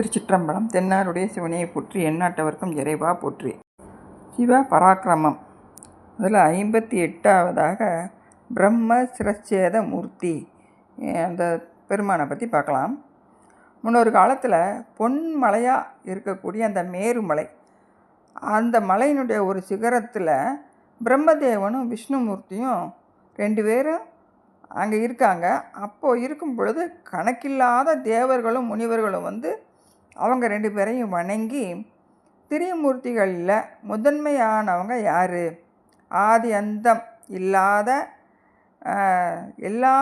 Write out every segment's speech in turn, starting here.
திருச்சிற்றம்பலம். தென்னாருடைய சிவனையை போற்றி, எந்நாட்டவர்க்கும் இறைவா போற்றி. சிவ பராக்கிரமம் அதில் 58வதாக பிரம்ம சிரச்சேத மூர்த்தி அந்த பெருமானை பற்றி பார்க்கலாம். முன்னொரு காலத்தில் பொன்மலையாக இருக்கக்கூடிய அந்த மேருமலை, அந்த மலையினுடைய ஒரு சிகரத்தில் பிரம்மதேவனும் விஷ்ணுமூர்த்தியும் 2 பேரும் அங்கே இருக்காங்க. அப்போது இருக்கும் பொழுது கணக்கில்லாத தேவர்களும் முனிவர்களும் அவங்க 2 பேரையும் வணங்கி, திரிமூர்த்திகளில் முதன்மையானவங்க யார், ஆதி அந்தம் இல்லாத எல்லா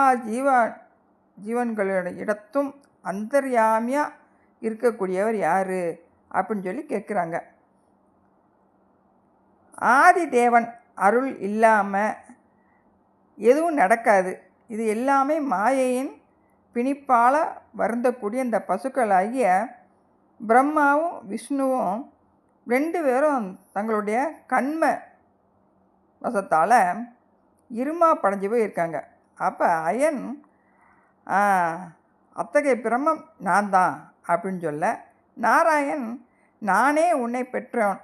ஜீவன்களோட இடத்தும் அந்தர்யாமியாக இருக்கக்கூடியவர் யார் அப்படின்னு சொல்லி கேட்குறாங்க. ஆதி தேவன் அருள் இல்லாமல் எதுவும் நடக்காது. இது எல்லாமே மாயையின் பிணிப்பால் வருந்தக்கூடிய இந்த பசுக்களாகிய பிரம்மாவும் விஷ்ணுவும் 2 பேரும் தங்களுடைய கண்ம வசத்தால் இருமா படைஞ்சு போய் இருக்காங்க. அப்போ அயன் அத்தகைய பிரம்மம் நான் தான் அப்படின்னு சொல்ல, நாராயண் நானே உன்னை பெற்றவன்,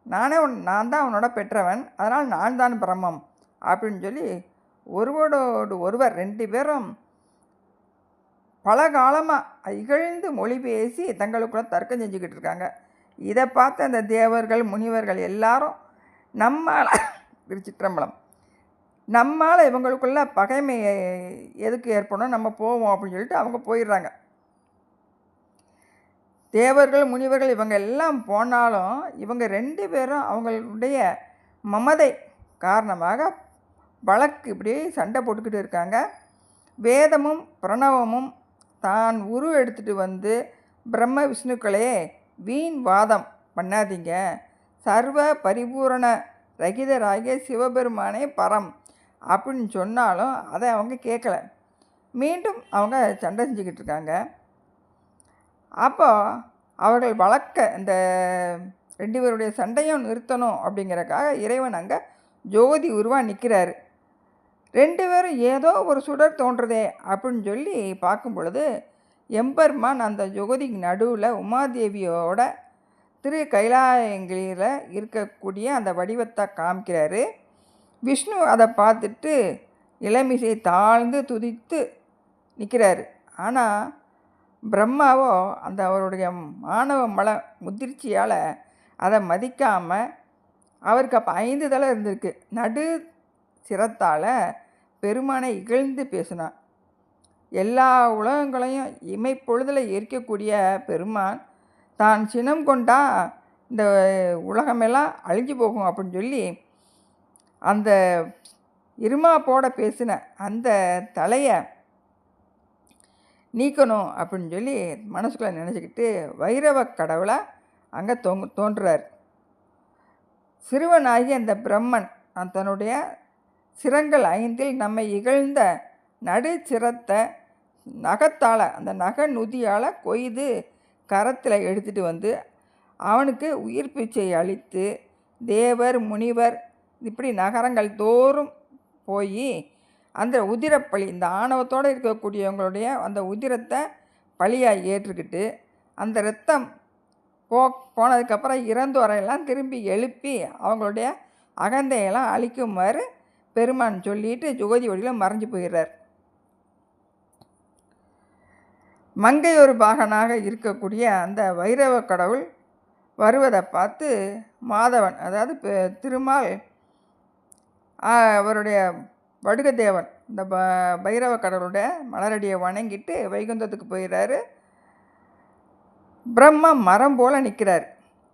நான் தான் உன்னோட பெற்றவன், அதனால் நான் தான் பிரம்மம் அப்படின்னு சொல்லி ஒருவரோடு ஒருவர் 2 பேரும் பல காலமாக இகழ்ந்து மொழி பேசி தங்களுக்குள்ள தர்க்கம் செஞ்சுக்கிட்டு இருக்காங்க. இதை பார்த்து அந்த தேவர்கள் முனிவர்கள் எல்லாரும் திருச்சிற்றம்பலம் நம்மால் இவங்களுக்குள்ள பகைமை எதுக்கு ஏற்படும், நம்ம போவோம் அப்படின்னு சொல்லிட்டு அவங்க போயிடுறாங்க. தேவர்கள் முனிவர்கள் இவங்க எல்லாம் போனாலும் இவங்க 2 பேரும் அவங்களுடைய மமதை காரணமாக வழக்கு இப்படி சண்டை போட்டுக்கிட்டு இருக்காங்க. வேதமும் பிரணவமும் தான் எடுத்துகிட்டு பிரம்ம விஷ்ணுக்களே வீண் வாதம் பண்ணாதீங்க, சர்வ பரிபூரண ரகிதராகிய சிவபெருமானே பரம் அப்படின்னு சொன்னாலும் அதை அவங்க கேட்கல. மீண்டும் அவங்க சண்டை செஞ்சுக்கிட்டு இருக்காங்க. அப்போ அவர்கள் வழக்க இந்த 2 பேருடைய சண்டையும் நிறுத்தணும் அப்படிங்கிறக்காக இறைவன் அங்கே ஜோதி உருவாக நிற்கிறாரு. 2 பேரும் ஏதோ ஒரு சுடர் தோன்றுறதே அப்படின்னு சொல்லி பார்க்கும் பொழுது எம்பெருமான் அந்த ஜோதிக்கு நடுவில் உமாதேவியோட திரு கைலாயங்களில் இருக்கக்கூடிய அந்த வடிவத்தை காமிக்கிறாரு. விஷ்ணு அதை பார்த்துட்டு இளமிசை தாழ்ந்து துதித்து நிற்கிறாரு. ஆனால் பிரம்மாவோ அந்த அவருடைய மாணவ மல முதிர்ச்சியால் அதை மதிக்காமல், அவருக்கு அப்போ 5 தலை இருந்திருக்கு, நடு சிரத்தால் பெருமானை இகழ்ந்து பேசினான். எல்லா உலகங்களையும் இமைப்பொழுதில் எரிக்கக்கூடிய பெருமான் தான் சினம் கொண்டா இந்த உலகமெல்லாம் அழிஞ்சு போகும் அப்படின்னு சொல்லி அந்த இருமாப்போட பேசின அந்த தலையை நீக்கணும் அப்படின்னு சொல்லி மனசுக்குள்ளே நினச்சிக்கிட்டு வைரவ கடவுளை அங்கே தோன்றுறார். சிறுவனாகி அந்த பிரம்மன் தன்னுடைய சிரங்கள் 5 நம்மை இகழ்ந்த நடு சிரத்தை நகத்தால், அந்த நகை நுதியால் கொய்து கரத்தில் எடுத்துகிட்டு அவனுக்கு உயிர் பிச்சை அளித்து தேவர் முனிவர் இப்படி நகரங்கள் தோறும் போய் அந்த உதிரப்பழி, இந்த ஆணவத்தோடு இருக்கக்கூடியவங்களுடைய அந்த உதிரத்தை பழியாக ஏற்றுக்கிட்டு அந்த இரத்தம் போனதுக்கப்புறம் இறந்தோரையெல்லாம் திரும்பி எழுப்பி அவங்களுடைய அகந்தையெல்லாம் அழிக்குமாறு பெருமான் சொல்லிட்டு ஜோதி வடிவில் மறைஞ்சு போயிடுறார். மங்கையொரு பாகனாக இருக்கக்கூடிய அந்த வைரவ கடவுள் வருவதை பார்த்து மாதவன், அதாவது திருமால், அவருடைய வடுகதேவன் இந்த பைரவ கடவுளுடைய மலரடியை வணங்கிட்டு வைகுந்தத்துக்கு போயிடுறாரு. பிரம்ம மரம் போல் நிற்கிறார்.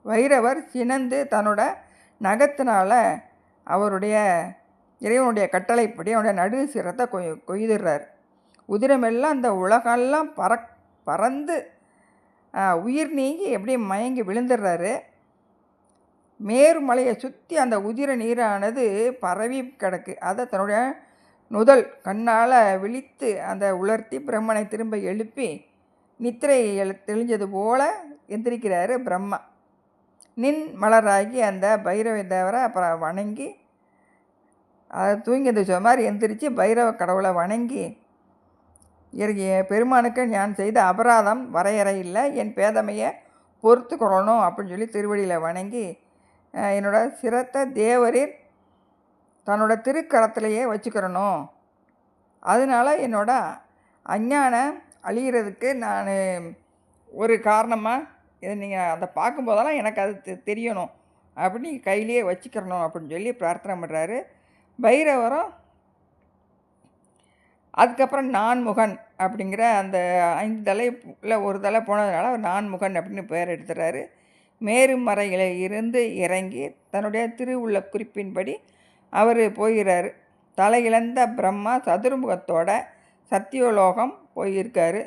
வைரவர் சினந்து தன்னோட நகத்தினால் அவருடைய இறைவனுடைய கட்டளைப்படி அவனுடைய நடு சிரத்தை கொய்துடுறார். உதிரமெல்லாம் அந்த உலகெல்லாம் பறந்து உயிர் நீங்கி எப்படி மயங்கி விழுந்துடுறாரு. மேருமலையை சுற்றி அந்த உதிர நீரானது பரவி கிடக்கு. அதை தன்னுடைய நுதல் கண்ணால் விழித்து அந்த உலர்த்தி பிரம்மனை திரும்ப எழுப்பி நித்திரை தெளிஞ்சது போல எந்திரிக்கிறாரு பிரம்மா. நின் மலராகி அந்த பைரவ தேவரை அப்புறம் வணங்கி அதை தூங்கி எந்திரிச்ச மாதிரி எந்திரிச்சு பைரவ கடவுளை வணங்கி பெருமானுக்கு நான் செய்த அபராதம் வரையறை இல்லை, என் பேதமையை பொறுத்துக்கொள்ளணும் அப்படின்னு சொல்லி திருவடியில் வணங்கி என்னோட சிரத்தை தேவரீர் தன்னோட திருக்கரத்திலேயே வச்சுக்கிறணும். அதனால என்னோட அஞ்ஞானம் அழிகிறதுக்கு நான் ஒரு காரணமாக இதை நீங்கள் அதை பார்க்கும்போதெல்லாம் எனக்கு அது தெரியணும் அப்படின்னு கையிலேயே வச்சுக்கிறணும் அப்படின்னு சொல்லி பிரார்த்தனை பண்ணுறாரு. பைரவரும் அதுக்கப்புறம் நான்முகன் அப்படிங்கிற அந்த 5 தலையில் ஒரு தலை போனதுனால அவர் நான்முகன் அப்படின்னு பெயர் எடுத்துகிறாரு. மேருமறையில் இருந்து இறங்கி தன்னுடைய திருவுள்ள குறிப்பின்படி அவர் போகிறார். தலையிழந்த பிரம்மா சதுர்முகத்தோட சத்தியலோகம் போயிருக்காரு.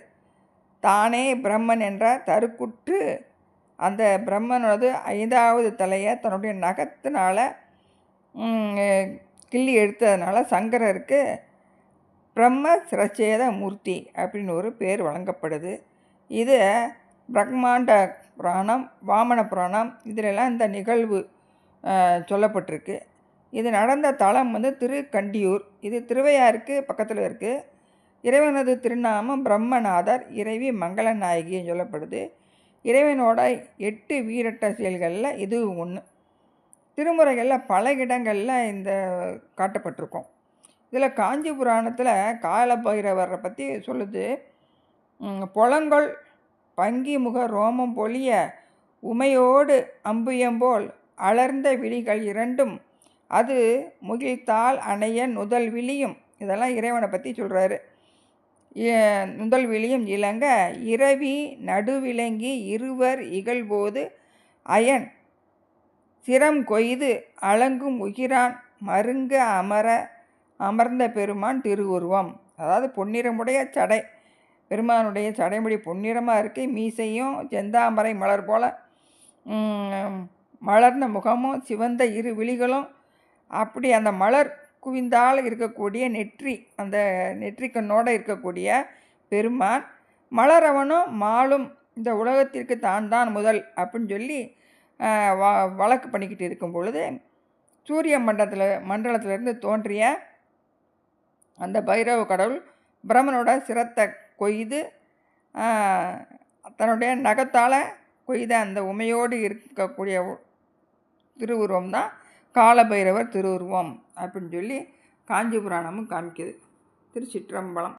தானே பிரம்மன் என்ற தருக்குற்று அந்த பிரம்மனோட 5வது தலையை தன்னுடைய நகத்தினால் கிள்ளி எடுத்ததுனால சங்கரருக்கு பிரம்ம சிரச்சேத மூர்த்தி அப்படின்னு ஒரு பேர் வழங்கப்படுது. இது பிரம்மாண்ட புராணம், வாமன புராணம் இதிலெல்லாம் இந்த நிகழ்வு சொல்லப்பட்டிருக்கு. இது நடந்த தலம் திருக்கண்டியூர். இது திருவையாருக்கு பக்கத்தில் இருக்குது. இறைவனது திருநாமம் பிரம்மநாதர், இறைவி மங்களநாயகின்னு சொல்லப்படுது. இறைவனோட 8 வீரட்ட செயல்களில் இது ஒன்று. திருமுறைகளில் பல இடங்களில் இந்த காட்டப்பட்டிருக்கும். இதில் காஞ்சி புராணத்தில் காலபைரவரை பற்றி சொல்லுது. பொலங்கொள் பங்கி முக ரோமம் பொழிய உமையோடு அம்புயம்போல் அலர்ந்த விழிகள் 2ம் அது முகிழ்த்தால் அணைய நுதல் விழியும். இதெல்லாம் இறைவனை பற்றி சொல்கிறாரு. நுதல் விழியும் இளங்க இரவி நடுவிளங்கி இருவர் இகழ்போது அயன் சிரம் கொய்து அலங்கும் உகிரான் மருங்க அமர்ந்த பெருமான் திருவுருவம். அதாவது பொன்னிறமுடைய சடை, பெருமானுடைய சடைமுடி பொன்னிறமாக இருக்குது. மீசையும் செந்தாமரை மலர் போல் மலர்ந்த முகமும் சிவந்த 2 விழிகளும், அப்படி அந்த மலர் குவிந்தால் இருக்கக்கூடிய நெற்றி, அந்த நெற்றிக்கண்ணோடு இருக்கக்கூடிய பெருமான் மலரவனும் மாலும் இந்த உலகத்திற்கு தான் முதல் அப்படின்னு சொல்லி வழக்கு பண்ணிக்கிட்டு இருக்கும் பொழுது சூரிய மண்டலத்திலிருந்து தோன்றிய அந்த பைரவ கடவுள் பிரம்மனோட சிரத்தை கொய்து தன்னுடைய நகத்தால் கொய்த அந்த உமையோடு இருக்கக்கூடிய திருவுருவம் தான் காலபைரவர் திருவுருவம் அப்படின்னு சொல்லி காஞ்சி புராணமும் காமிக்குது. திருச்சிற்றம்பலம்.